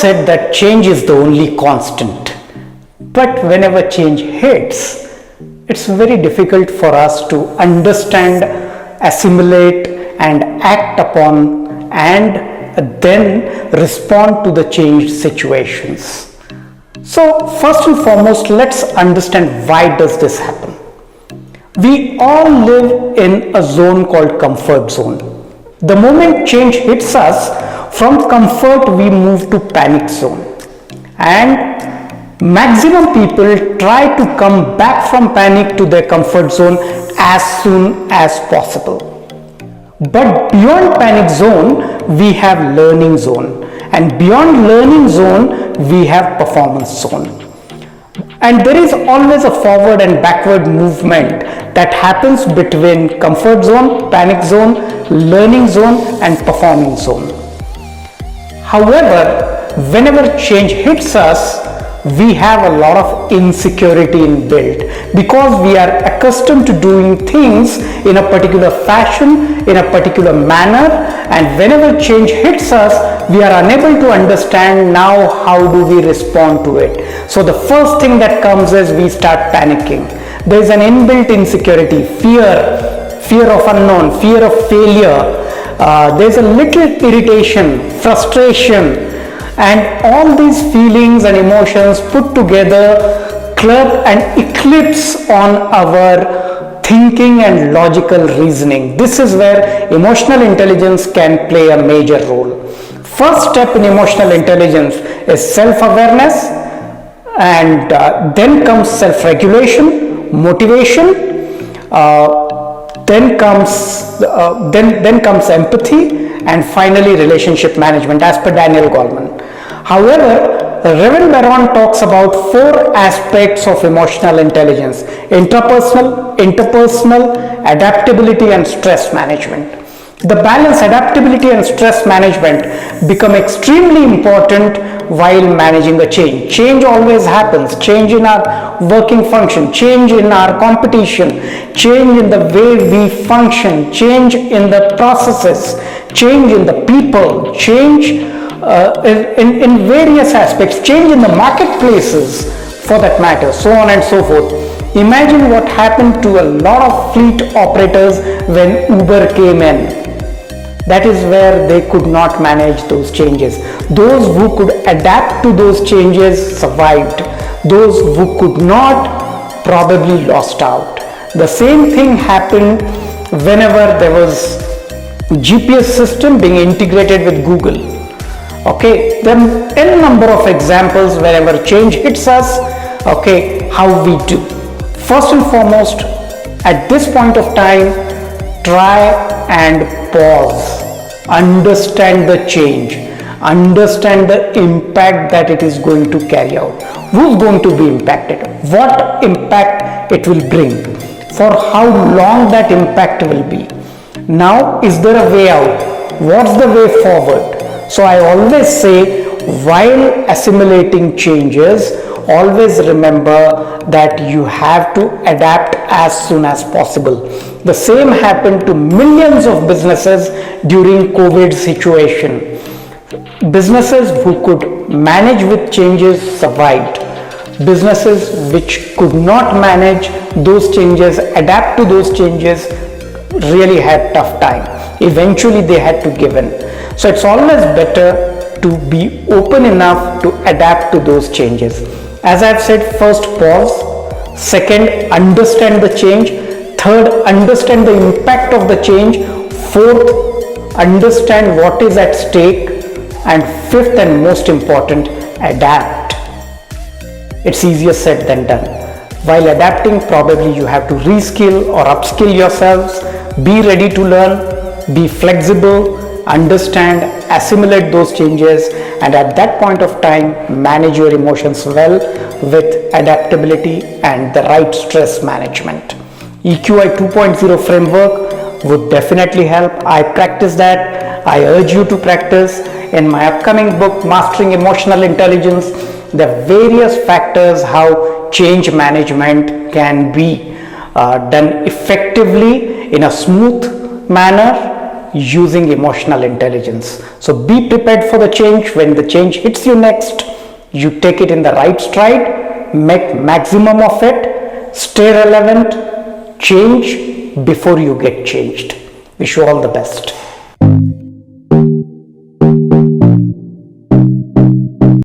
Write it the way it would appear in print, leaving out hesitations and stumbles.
said that change is the only constant. But whenever change hits, it's very difficult for us to understand, assimilate, and act upon, and then respond to the changed situations. So first and foremost, let's understand why does this happen. We all live in a zone called comfort zone. The moment change hits us, from comfort we move to panic zone. And maximum people try to come back from panic to their comfort zone as soon as possible. But beyond panic zone, we have learning zone. And beyond learning zone, we have performance zone. And there is always a forward and backward movement that happens between comfort zone, panic zone, learning zone, and performing zone. However, whenever change hits us, we have a lot of insecurity inbuilt because we are accustomed to doing things in a particular fashion, in a particular manner, and whenever change hits us, we are unable to understand now how do we respond to it. So the first thing that comes is we start panicking. There is an inbuilt insecurity, fear of unknown, fear of failure. There's a little irritation, frustration, and all these feelings and emotions put together club and eclipse on our thinking and logical reasoning. This is where emotional intelligence can play a major role. First step in emotional intelligence is self-awareness, and then comes self-regulation, motivation, then comes empathy, and finally relationship management as per Daniel Goleman. However, Reverend Baron talks about 4 aspects of emotional intelligence: intrapersonal, interpersonal, adaptability, and stress management. The balance, adaptability, and stress management become extremely important while managing a change. Change always happens. Change in our working function, change in our competition, change in the way we function, change in the processes, change in the people, change in various aspects, change in the marketplaces for that matter, so on and so forth. Imagine what happened to a lot of fleet operators when Uber came in. That is where they could not manage those changes. Those who could adapt to those changes survived. Those who could not probably lost out. The same thing happened whenever there was GPS system being integrated with Google. Okay, there are n number of examples whenever change hits us, okay, how we do. First and foremost, at this point of time, try and pause. Understand the change. Understand the impact that it is going to carry out. Who's going to be impacted? What impact it will bring? For how long that impact will be? Now, is there a way out? What's the way forward? So I always say, while assimilating changes, always remember that you have to adapt as soon as possible. The same happened to millions of businesses during COVID situation. Businesses who could manage with changes survived. Businesses which could not manage those changes, adapt to those changes, really had tough time. Eventually they had to give in. So it's always better to be open enough to adapt to those changes. As I've said, first pause, second understand the change, third understand the impact of the change, fourth understand what is at stake, and fifth and most important, adapt. It's easier said than done. While adapting, probably you have to reskill or upskill yourselves. Be ready to learn, be flexible, understand, assimilate those changes, and at that point of time manage your emotions well with adaptability and the right stress management. EQI 2.0 framework would definitely help. I practice that. I urge you to practice. In my upcoming book, Mastering Emotional Intelligence, the various factors how change management can be done effectively in a smooth manner using emotional intelligence. So be prepared for the change. When the change hits you next, you take it in the right stride, make maximum of it, stay relevant, change before you get changed. Wish you all the best.